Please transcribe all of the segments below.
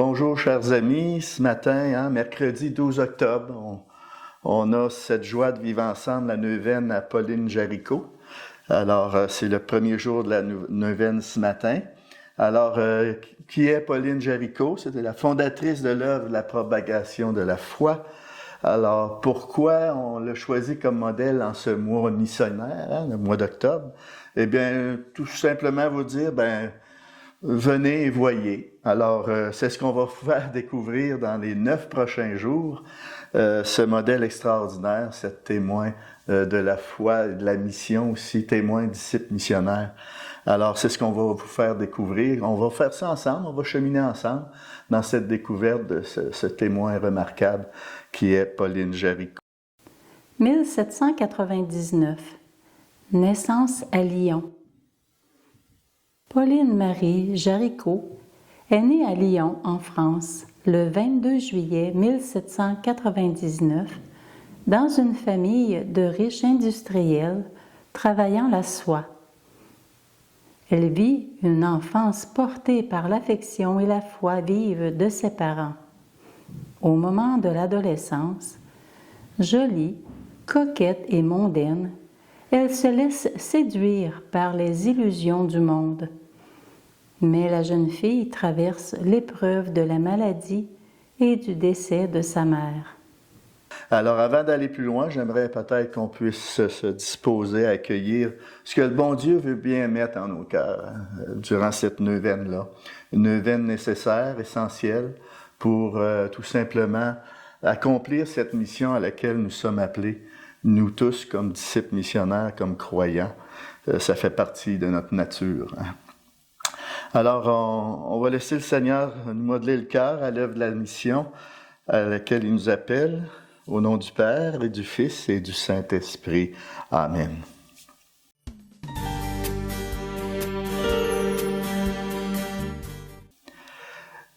Bonjour chers amis, ce matin, mercredi 12 octobre, on a cette joie de vivre ensemble la neuvaine à Pauline-Jéricault. Alors, c'est le premier jour de la neuvaine ce matin. Alors, qui est Pauline-Jéricault? C'était la fondatrice de l'œuvre de la propagation de la foi. Alors, pourquoi on l'a choisi comme modèle en ce mois missionnaire, le mois d'octobre? Eh bien, tout simplement vous dire, venez et voyez. Alors, c'est ce qu'on va vous faire découvrir dans les 9 prochains jours, ce modèle extraordinaire, cette témoin de la foi et de la mission aussi, témoin, disciple, missionnaire. Alors, c'est ce qu'on va vous faire découvrir. On va faire ça ensemble, on va cheminer ensemble dans cette découverte de ce témoin remarquable qui est Pauline-Jéricault. 1799. Naissance à Lyon. Pauline-Marie Jéricault est née à Lyon, en France, le 22 juillet 1799, dans une famille de riches industriels travaillant la soie. Elle vit une enfance portée par l'affection et la foi vive de ses parents. Au moment de l'adolescence, jolie, coquette et mondaine, elle se laisse séduire par les illusions du monde. Mais la jeune fille traverse l'épreuve de la maladie et du décès de sa mère. Alors, avant d'aller plus loin, j'aimerais peut-être qu'on puisse se disposer à accueillir ce que le bon Dieu veut bien mettre en nos cœurs durant cette neuvaine-là. Une neuvaine nécessaire, essentielle, pour tout simplement accomplir cette mission à laquelle nous sommes appelés, nous tous, comme disciples missionnaires, comme croyants. Ça fait partie de notre nature. Alors, on va laisser le Seigneur nous modeler le cœur à l'œuvre de la mission à laquelle il nous appelle, au nom du Père et du Fils et du Saint-Esprit. Amen.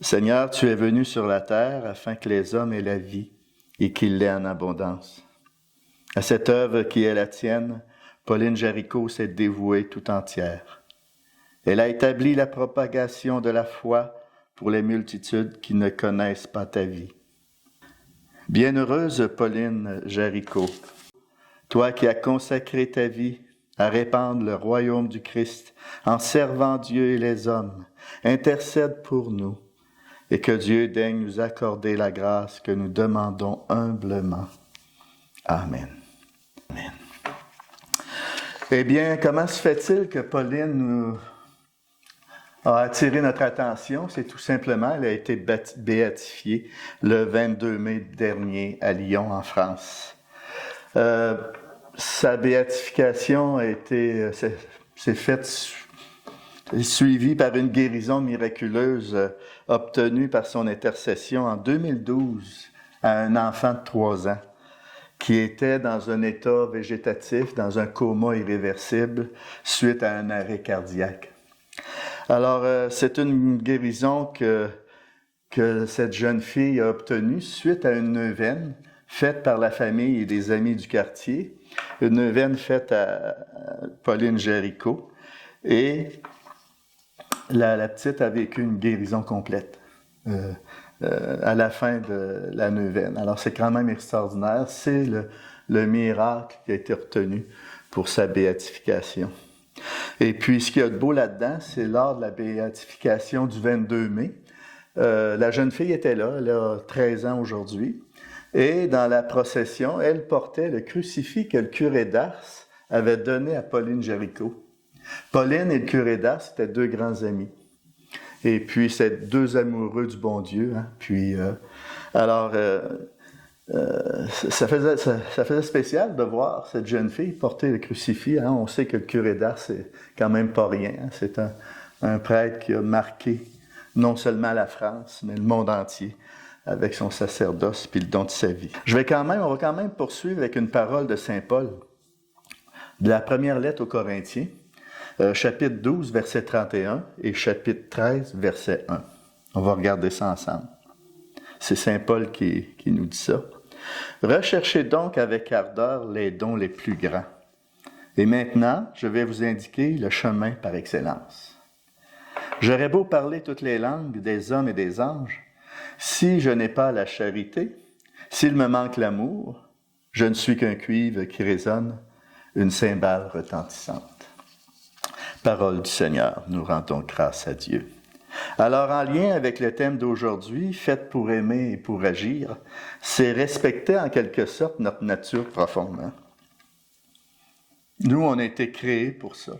Seigneur, tu es venu sur la terre afin que les hommes aient la vie et qu'ils l'aient en abondance. À cette œuvre qui est la tienne, Pauline-Jéricault s'est dévouée tout entière. Elle a établi la propagation de la foi pour les multitudes qui ne connaissent pas ta vie. Bienheureuse Pauline-Jéricault, toi qui as consacré ta vie à répandre le royaume du Christ en servant Dieu et les hommes, intercède pour nous et que Dieu daigne nous accorder la grâce que nous demandons humblement. Amen. Amen. Eh bien, comment se fait-il que Pauline nous a attiré notre attention? C'est tout simplement, elle a été béatifiée le 22 mai dernier à Lyon, en France. Sa béatification s'est faite suivie par une guérison miraculeuse obtenue par son intercession en 2012 à un enfant de 3 ans qui était dans un état végétatif, dans un coma irréversible suite à un arrêt cardiaque. Alors, c'est une guérison que cette jeune fille a obtenue suite à une neuvaine faite par la famille et des amis du quartier, une neuvaine faite à Pauline-Jéricault. Et la petite a vécu une guérison complète à la fin de la neuvaine. Alors, c'est quand même extraordinaire. C'est le miracle qui a été retenu pour sa béatification. Et puis, ce qu'il y a de beau là-dedans, c'est lors de la béatification du 22 mai. La jeune fille était là, elle a 13 ans aujourd'hui. Et dans la procession, elle portait le crucifix que le curé d'Ars avait donné à Pauline-Jéricault. Pauline et le curé d'Ars étaient 2 grands amis. Et puis, c'est 2 amoureux du bon Dieu. Ça faisait spécial de voir cette jeune fille porter le crucifix. On sait que le curé d'Ars, c'est quand même pas rien. C'est un prêtre qui a marqué non seulement la France, mais le monde entier avec son sacerdoce et le don de sa vie. On va quand même poursuivre avec une parole de saint Paul, de la première lettre aux Corinthiens, chapitre 12, verset 31 et chapitre 13, verset 1. On va regarder ça ensemble. C'est saint Paul qui nous dit ça. « Recherchez donc avec ardeur les dons les plus grands. Et maintenant, je vais vous indiquer le chemin par excellence. J'aurais beau parler toutes les langues des hommes et des anges, Si je n'ai pas la charité, s'il me manque l'amour, je ne suis qu'un cuivre qui résonne, une cymbale retentissante. Parole du Seigneur, nous rendons grâce à Dieu. Alors, en lien avec le thème d'aujourd'hui, fait pour aimer et pour agir, c'est respecter en quelque sorte notre nature profondément. Nous, on a été créés pour ça.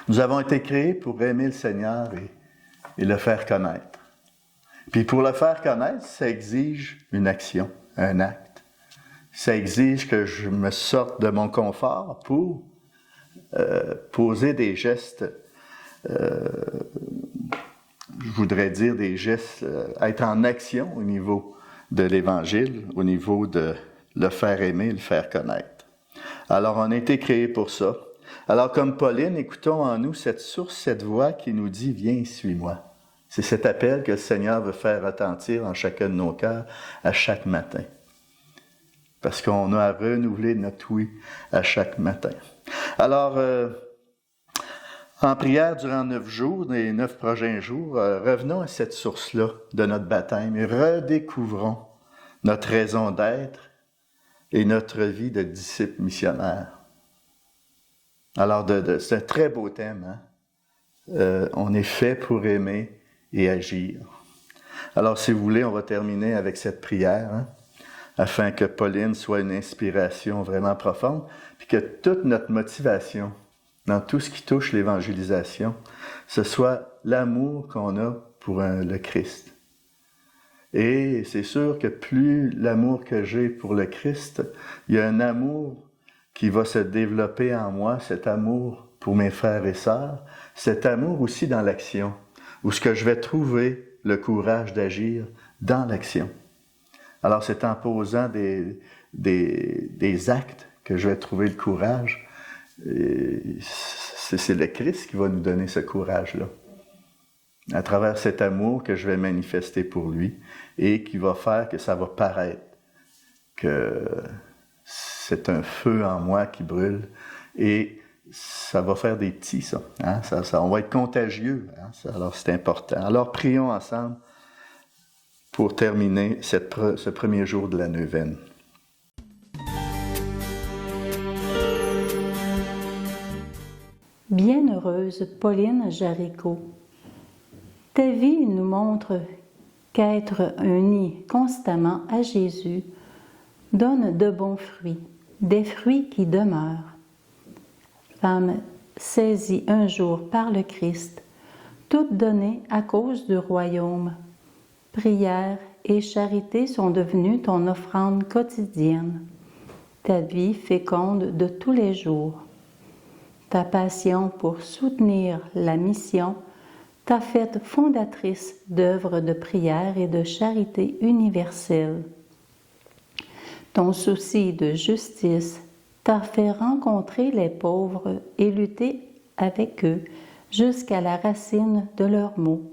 Nous avons été créés pour aimer le Seigneur et le faire connaître. Puis pour le faire connaître, ça exige une action, un acte. Ça exige que je me sorte de mon confort pour poser des gestes, je voudrais dire des gestes, être en action au niveau de l'Évangile, au niveau de le faire aimer, le faire connaître. Alors, on a été créés pour ça. Alors, comme Pauline, écoutons en nous cette source, cette voix qui nous dit « Viens, suis-moi ». C'est cet appel que le Seigneur veut faire retentir en chacun de nos cœurs à chaque matin. Parce qu'on a à renouveler notre oui à chaque matin. Alors, en prière durant 9 jours, les 9 prochains jours, revenons à cette source-là de notre baptême et redécouvrons notre raison d'être et notre vie de disciple missionnaire. Alors, c'est un très beau thème. Hein? On est fait pour aimer et agir. Alors, si vous voulez, on va terminer avec cette prière, hein, afin que Pauline soit une inspiration vraiment profonde, puis que toute notre motivation, dans tout ce qui touche l'évangélisation, ce soit l'amour qu'on a pour le Christ. Et c'est sûr que plus l'amour que j'ai pour le Christ, il y a un amour qui va se développer en moi, cet amour pour mes frères et sœurs, cet amour aussi dans l'action, où ce que je vais trouver le courage d'agir dans l'action. Alors c'est en posant des actes que je vais trouver le courage. C'est le Christ qui va nous donner ce courage-là. À travers cet amour que je vais manifester pour lui et qui va faire que ça va paraître que c'est un feu en moi qui brûle et ça va faire des petits, ça. Hein? On va être contagieux. Hein? Alors c'est important. Alors prions ensemble pour terminer ce premier jour de la neuvaine. Bienheureuse Pauline Jaricot, ta vie nous montre qu'être unis constamment à Jésus donne de bons fruits, des fruits qui demeurent. Femme saisie un jour par le Christ, toute donnée à cause du royaume, prière et charité sont devenues ton offrande quotidienne, ta vie féconde de tous les jours. Ta passion pour soutenir la mission t'a faite fondatrice d'œuvres de prière et de charité universelle. Ton souci de justice t'a fait rencontrer les pauvres et lutter avec eux jusqu'à la racine de leurs maux.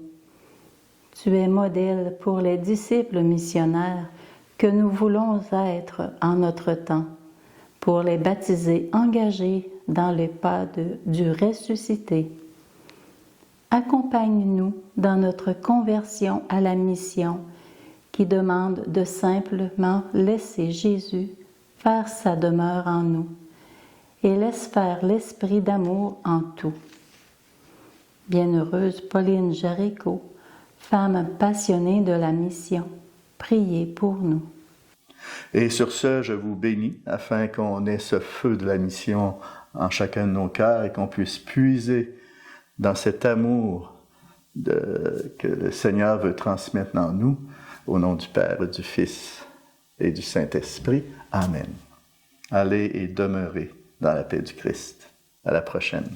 Tu es modèle pour les disciples missionnaires que nous voulons être en notre temps, pour les baptisés engagés dans les pas du ressuscité. Accompagne-nous dans notre conversion à la mission qui demande de simplement laisser Jésus faire sa demeure en nous et laisse faire l'esprit d'amour en tout. Bienheureuse Pauline Jaricot, femme passionnée de la mission, priez pour nous. Et sur ce, je vous bénis afin qu'on ait ce feu de la mission en chacun de nos cœurs et qu'on puisse puiser dans cet amour que le Seigneur veut transmettre en nous, au nom du Père, du Fils et du Saint-Esprit. Amen. Allez et demeurez dans la paix du Christ. À la prochaine.